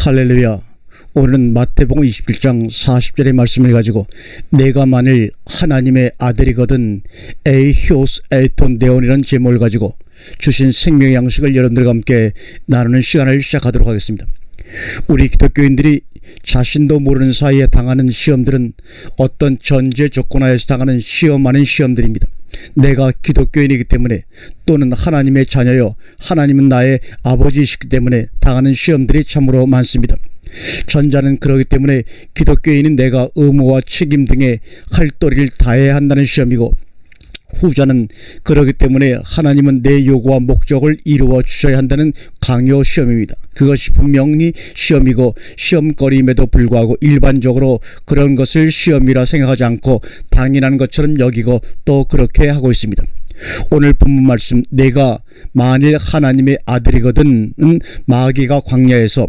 할렐루야. 오늘은 마태복음 27장 40절의 말씀을 가지고 내가 만일 하나님의 아들이거든 에이히오스 에이톤 데온이라는 제목을 가지고 주신 생명의 양식을 여러분들과 함께 나누는 시간을 시작하도록 하겠습니다. 우리 기독교인들이 자신도 모르는 사이에 당하는 시험들은 어떤 전제 조건하에서 당하는 시험 아닌 시험들입니다. 내가 기독교인이기 때문에 또는 하나님의 자녀요, 하나님은 나의 아버지이시기 때문에 당하는 시험들이 참으로 많습니다. 전자는 그러기 때문에 기독교인인 내가 의무와 책임 등의 할도리를 다해야 한다는 시험이고, 후자는 그러기 때문에 하나님은 내 요구와 목적을 이루어 주셔야 한다는 강요 시험입니다. 그것이 분명히 시험이고 시험거리임에도 불구하고 일반적으로 그런 것을 시험이라 생각하지 않고 당연한 것처럼 여기고 또 그렇게 하고 있습니다. 오늘 본문 말씀 내가 만일 하나님의 아들이거든은 마귀가 광야에서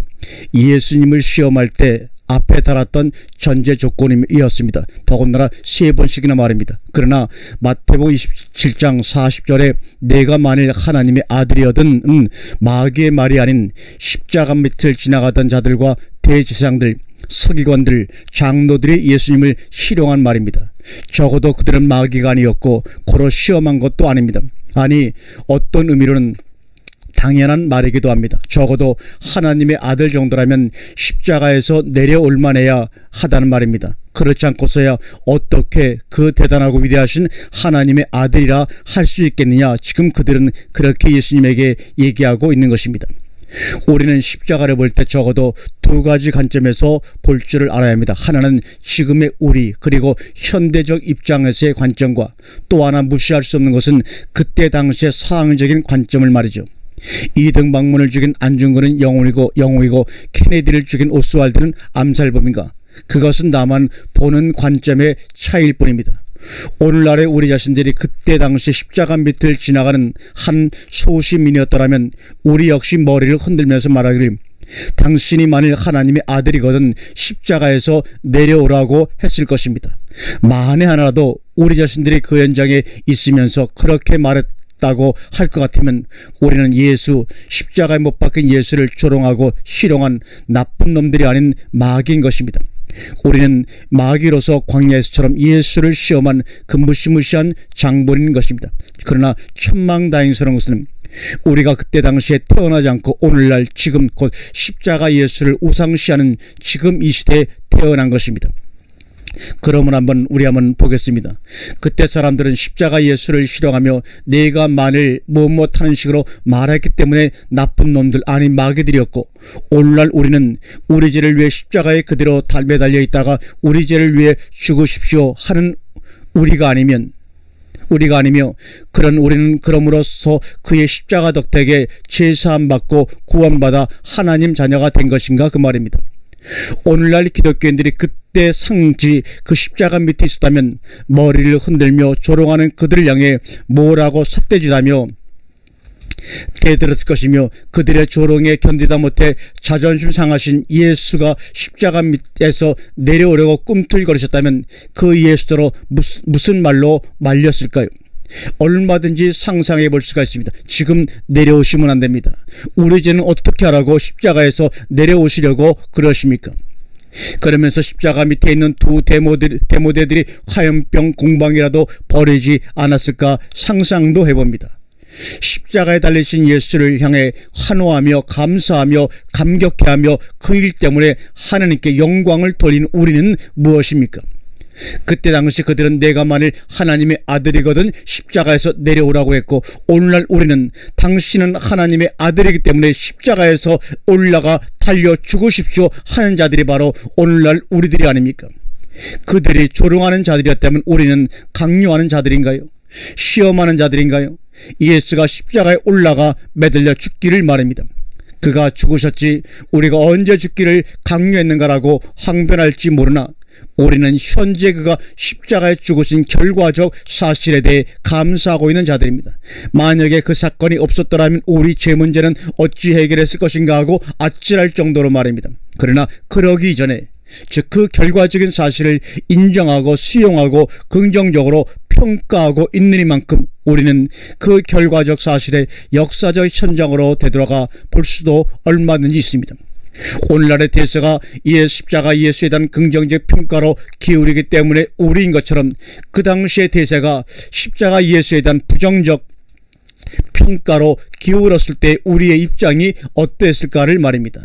예수님을 시험할 때 앞에 달았던 전제 조건이었습니다. 더군다나 3번씩이나 말입니다. 그러나 마태복음 27장 40절에 내가 만일 하나님의 아들이거든 마귀의 말이 아닌 십자가 밑을 지나가던 자들과 대제사장들, 서기관들, 장로들이 예수님을 희롱한 말입니다. 적어도 그들은 마귀가 아니었고 고로 시험한 것도 아닙니다. 아니, 어떤 의미로는 당연한 말이기도 합니다. 적어도 하나님의 아들 정도라면 십자가에서 내려올 만해야 하다는 말입니다. 그렇지 않고서야 어떻게 그 대단하고 위대하신 하나님의 아들이라 할 수 있겠느냐. 지금 그들은 그렇게 예수님에게 얘기하고 있는 것입니다. 우리는 십자가를 볼 때 적어도 두 가지 관점에서 볼 줄을 알아야 합니다. 하나는 지금의 우리, 그리고 현대적 입장에서의 관점과, 또 하나 무시할 수 없는 것은 그때 당시의 상황적인 관점을 말이죠. 이등 박문을 죽인 안중근은 영웅이고 케네디를 죽인 오스왈드는 암살범인가? 그것은 나만 보는 관점의 차이일 뿐입니다. 오늘날의 우리 자신들이 그때 당시 십자가 밑을 지나가는 한 소시민이었더라면 우리 역시 머리를 흔들면서 말하기를 당신이 만일 하나님의 아들이거든 십자가에서 내려오라고 했을 것입니다. 만에 하나라도 우리 자신들이 그 현장에 있으면서 그렇게 말했다고 할 것 같으면 우리는 예수, 십자가에 못 박힌 예수를 조롱하고 희롱한 나쁜 놈들이 아닌 마귀인 것입니다. 우리는 마귀로서 광야에서처럼 예수를 시험한 그 무시무시한 장본인 것입니다. 그러나 천망다행스러운 것은 우리가 그때 당시에 태어나지 않고 오늘날 지금 곧 십자가 예수를 우상시하는 지금 이 시대에 태어난 것입니다. 그러면 우리 한번 보겠습니다. 그때 사람들은 십자가 예수를 희롱하며 내가 만일 무엇 하는 식으로 말했기 때문에 나쁜 놈들, 아니 마귀들이었고, 오늘날 우리는 우리 죄를 위해 십자가에 그대로 매달려 있다가 우리 죄를 위해 죽으십시오 하는 우리가 아니며 우리는 그럼으로써 그의 십자가 덕택에 죄사함 받고 구원받아 하나님 자녀가 된 것인가, 그 말입니다. 오늘날 기독교인들이 그때 상지 그 십자가 밑에 있었다면 머리를 흔들며 조롱하는 그들을 향해 뭐라고 삿대질하며 대들었을 것이며, 그들의 조롱에 견디다 못해 자존심 상하신 예수가 십자가 밑에서 내려오려고 꿈틀거리셨다면 그 예수대로 무슨 말로 말렸을까요? 얼마든지 상상해 볼 수가 있습니다. 지금 내려오시면 안 됩니다. 우리 죄는 어떻게 하라고 십자가에서 내려오시려고 그러십니까? 그러면서 십자가 밑에 있는 두 대모대들이 화염병 공방이라도 벌이지 않았을까 상상도 해봅니다. 십자가에 달리신 예수를 향해 환호하며 감사하며 감격해하며 그 일 때문에 하나님께 영광을 돌린 우리는 무엇입니까? 그때 당시 그들은 내가 만일 하나님의 아들이거든 십자가에서 내려오라고 했고, 오늘날 우리는 당신은 하나님의 아들이기 때문에 십자가에서 올라가 달려 죽으십시오 하는 자들이 바로 오늘날 우리들이 아닙니까? 그들이 조롱하는 자들이었다면 우리는 강요하는 자들인가요? 시험하는 자들인가요? 예수가 십자가에 올라가 매달려 죽기를 말입니다. 그가 죽으셨지 우리가 언제 죽기를 강요했는가라고 항변할지 모르나 우리는 현재 그가 십자가에 죽으신 결과적 사실에 대해 감사하고 있는 자들입니다. 만약에 그 사건이 없었더라면 우리 죄 문제는 어찌 해결했을 것인가 하고 아찔할 정도로 말입니다. 그러나 그러기 이전에, 즉 그 결과적인 사실을 인정하고 수용하고 긍정적으로 평가하고 있는 이만큼 우리는 그 결과적 사실의 역사적 현장으로 되돌아가 볼 수도 얼마든지 있습니다. 오늘날의 대세가 십자가 예수에 대한 긍정적 평가로 기울이기 때문에 우리인 것처럼 그 당시의 대세가 십자가 예수에 대한 부정적 평가로 기울었을 때 우리의 입장이 어땠을까를 말입니다.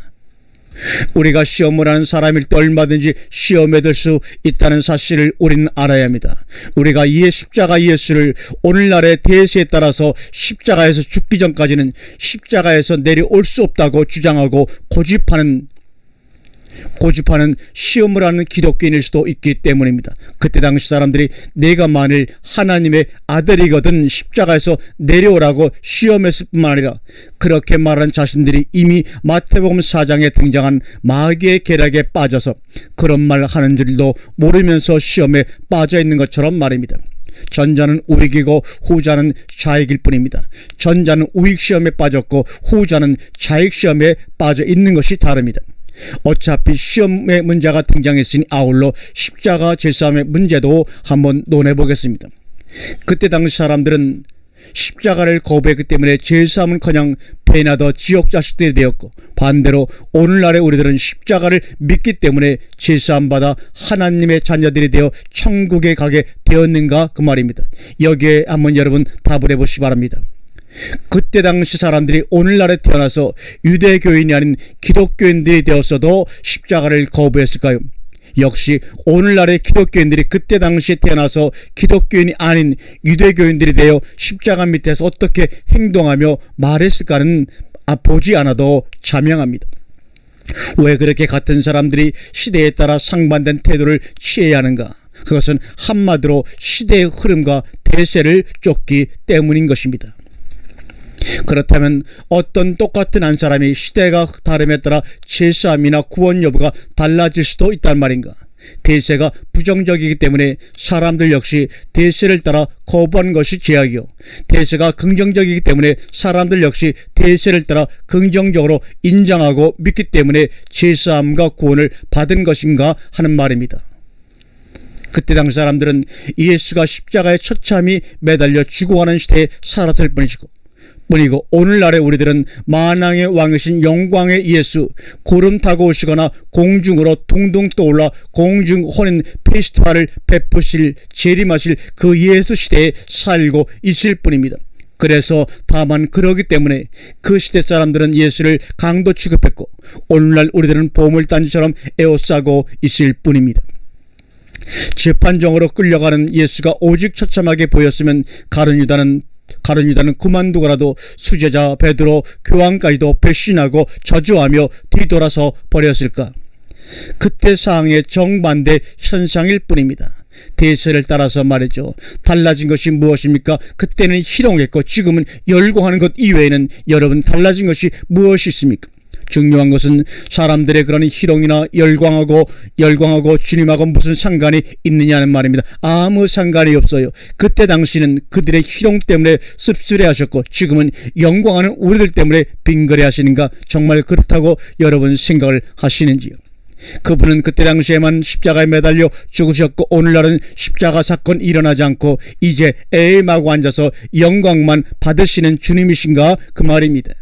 우리가 시험을 하는 사람일 때 얼마든지 시험에 들 수 있다는 사실을 우리는 알아야 합니다. 우리가 이 십자가 예수를 오늘날의 대세에 따라서 십자가에서 죽기 전까지는 십자가에서 내려올 수 없다고 주장하고 고집하는 시험을 하는 기독교인일 수도 있기 때문입니다. 그때 당시 사람들이 내가 만일 하나님의 아들이거든 십자가에서 내려오라고 시험했을 뿐만 아니라 그렇게 말하는 자신들이 이미 마태복음 4장에 등장한 마귀의 계략에 빠져서 그런 말 하는 줄도 모르면서 시험에 빠져 있는 것처럼 말입니다. 전자는 우익이고 후자는 좌익일 뿐입니다. 전자는 우익시험에 빠졌고 후자는 좌익시험에 빠져 있는 것이 다릅니다. 어차피 시험의 문제가 등장했으니 아울러 십자가 제사함의 문제도 한번 논해보겠습니다. 그때 당시 사람들은 십자가를 거부했기 때문에 제사함은커녕 배나 더 지옥 자식들이 되었고, 반대로 오늘날의 우리들은 십자가를 믿기 때문에 제사함 받아 하나님의 자녀들이 되어 천국에 가게 되었는가 그 말입니다. 여기에 한번 여러분 답을 해보시기 바랍니다. 그때 당시 사람들이 오늘날에 태어나서 유대교인이 아닌 기독교인들이 되었어도 십자가를 거부했을까요? 역시 오늘날의 기독교인들이 그때 당시에 태어나서 기독교인이 아닌 유대교인들이 되어 십자가 밑에서 어떻게 행동하며 말했을까는 보지 않아도 자명합니다. 왜 그렇게 같은 사람들이 시대에 따라 상반된 태도를 취해야 하는가? 그것은 한마디로 시대의 흐름과 대세를 쫓기 때문인 것입니다. 그렇다면 어떤 똑같은 한 사람이 시대가 다름에 따라 제사함이나 구원 여부가 달라질 수도 있단 말인가? 대세가 부정적이기 때문에 사람들 역시 대세를 따라 거부하는 것이 제약이요, 대세가 긍정적이기 때문에 사람들 역시 대세를 따라 긍정적으로 인정하고 믿기 때문에 제사함과 구원을 받은 것인가 하는 말입니다. 그때 당시 사람들은 예수가 십자가에 처참히 매달려 죽어가는 시대에 살았을 뿐이고 오늘날의 우리들은 만왕의 왕이신 영광의 예수, 구름 타고 오시거나 공중으로 둥둥 떠올라 공중 혼인 페스티벌을 베푸실 재림하실 그 예수 시대에 살고 있을 뿐입니다. 그래서 다만 그러기 때문에 그 시대 사람들은 예수를 강도 취급했고 오늘날 우리들은 보물단지처럼 에워싸고 있을 뿐입니다. 재판정으로 끌려가는 예수가 오직 처참하게 보였으면 가룟 유다는 그만두고라도 수제자 베드로 교황까지도 배신하고 저주하며 뒤돌아서 버렸을까? 그때 상황의 정반대 현상일 뿐입니다. 대세를 따라서 말이죠. 달라진 것이 무엇입니까? 그때는 희롱했고 지금은 열광하는 것 이외에는 여러분 달라진 것이 무엇이 있습니까? 중요한 것은 사람들의 그런 희롱이나 열광하고 주님하고 무슨 상관이 있느냐는 말입니다. 아무 상관이 없어요. 그때 당시는 그들의 희롱 때문에 씁쓸해 하셨고 지금은 영광하는 우리들 때문에 빙그레 하시는가? 정말 그렇다고 여러분 생각을 하시는지요? 그분은 그때 당시에만 십자가에 매달려 죽으셨고 오늘날은 십자가 사건 일어나지 않고 이제 에임하고 앉아서 영광만 받으시는 주님이신가 그 말입니다.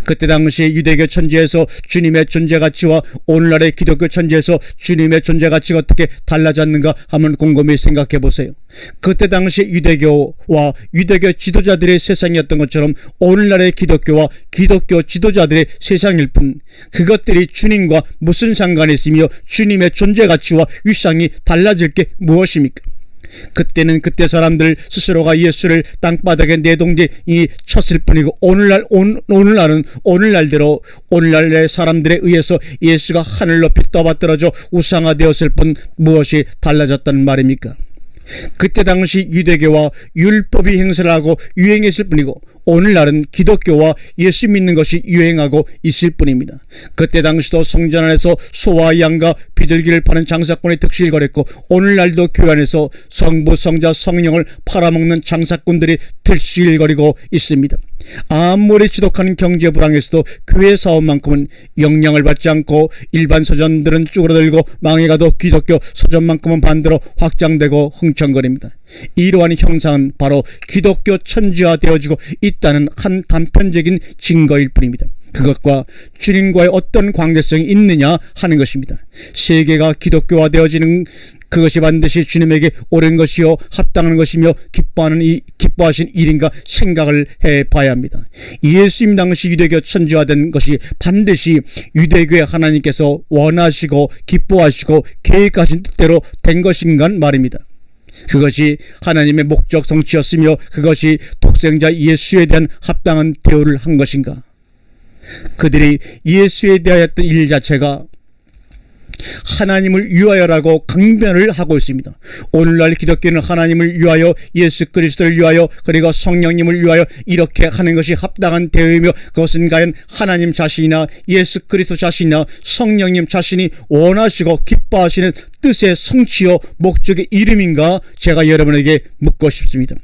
그때 당시 유대교 천지에서 주님의 존재가치와 오늘날의 기독교 천지에서 주님의 존재가치가 어떻게 달라졌는가 한번 곰곰이 생각해 보세요. 그때 당시 유대교와 유대교 지도자들의 세상이었던 것처럼 오늘날의 기독교와 기독교 지도자들의 세상일 뿐, 그것들이 주님과 무슨 상관이 있으며 주님의 존재가치와 위상이 달라질 게 무엇입니까? 그때는 그때 사람들 스스로가 예수를 땅바닥에 내동댕이 쳤을 뿐이고 오늘날은 오늘날대로 오늘날의 사람들에 의해서 예수가 하늘 높이 떠받들어져 우상화되었을 뿐 무엇이 달라졌다는 말입니까? 그때 당시 유대교와 율법이 행세를 하고 유행했을 뿐이고 오늘날은 기독교와 예수 믿는 것이 유행하고 있을 뿐입니다. 그때 당시도 성전 안에서 소와 양과 비둘기를 파는 장사꾼이 득실거렸고 오늘날도 교회 안에서 성부, 성자, 성령을 팔아먹는 장사꾼들이 득실거리고 있습니다. 아무리 지독한 경제 불황에서도 교회 사업만큼은 영향을 받지 않고 일반 서점들은 쭈그러들고 망해가도 기독교 서점만큼은 반대로 확장되고 흥청거립니다. 이러한 형상은 바로 기독교 천지화되어지고 있다는 한 단편적인 증거일 뿐입니다. 그것과 주님과의 어떤 관계성이 있느냐 하는 것입니다. 세계가 기독교화 되어지는 그것이 반드시 주님에게 옳은 것이요 합당한 것이며 기뻐하신 일인가 생각을 해봐야 합니다. 예수님 당시 유대교 천주화된 것이 반드시 유대교의 하나님께서 원하시고 기뻐하시고 계획하신 뜻대로 된 것인가 말입니다. 그것이 하나님의 목적 성취였으며 그것이 독생자 예수에 대한 합당한 대우를 한 것인가? 그들이 예수에 대하였던 일 자체가 하나님을 위하여라고 강변을 하고 있습니다. 오늘날 기독교는 하나님을 위하여, 예수 그리스도를 위하여, 그리고 성령님을 위하여 이렇게 하는 것이 합당한 대우이며 그것은 과연 하나님 자신이나 예수 그리스도 자신이나 성령님 자신이 원하시고 기뻐하시는 뜻의 성취요 목적의 이름인가 제가 여러분에게 묻고 싶습니다.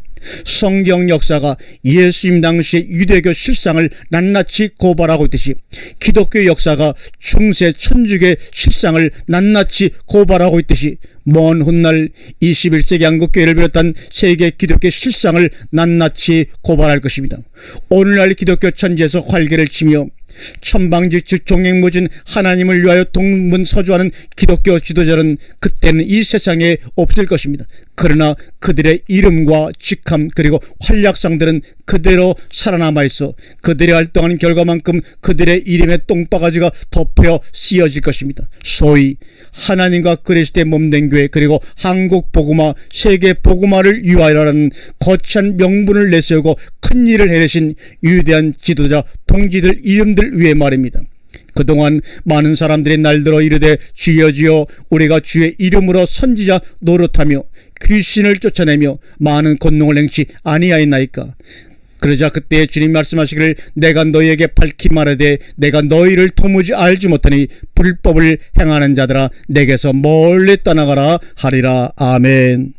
성경 역사가 예수님 당시의 유대교 실상을 낱낱이 고발하고 있듯이 기독교 역사가 중세 천주교의 실상을 낱낱이 고발하고 있듯이 먼 훗날 21세기 한국교회를 비롯한 세계 기독교 실상을 낱낱이 고발할 것입니다. 오늘날 기독교 천지에서 활개를 치며 천방지축 종횡무진 하나님을 위하여 동문서주하는 기독교 지도자는 그때는 이 세상에 없을 것입니다. 그러나 그들의 이름과 직함 그리고 활약상들은 그대로 살아남아 있어 그들의 활동하는 결과만큼 그들의 이름의 똥바가지가 덮여 씌어질 것입니다. 소위 하나님과 그리스도의 몸된 교회 그리고 한국 복음화 세계 복음화를 위하여라는 거창한 명분을 내세우고 큰 일을 해내신 위대한 지도자 동지들 이름들 위에 말입니다. 그동안 많은 사람들이 날들어 이르되 주여 주여 우리가 주의 이름으로 선지자 노릇하며 귀신을 쫓아내며 많은 권능을 행치 아니하였나이까. 그러자 그때 주님 말씀하시기를 내가 너희에게 밝히 말하되 내가 너희를 도무지 알지 못하니 불법을 행하는 자들아 내게서 멀리 떠나가라 하리라. 아멘.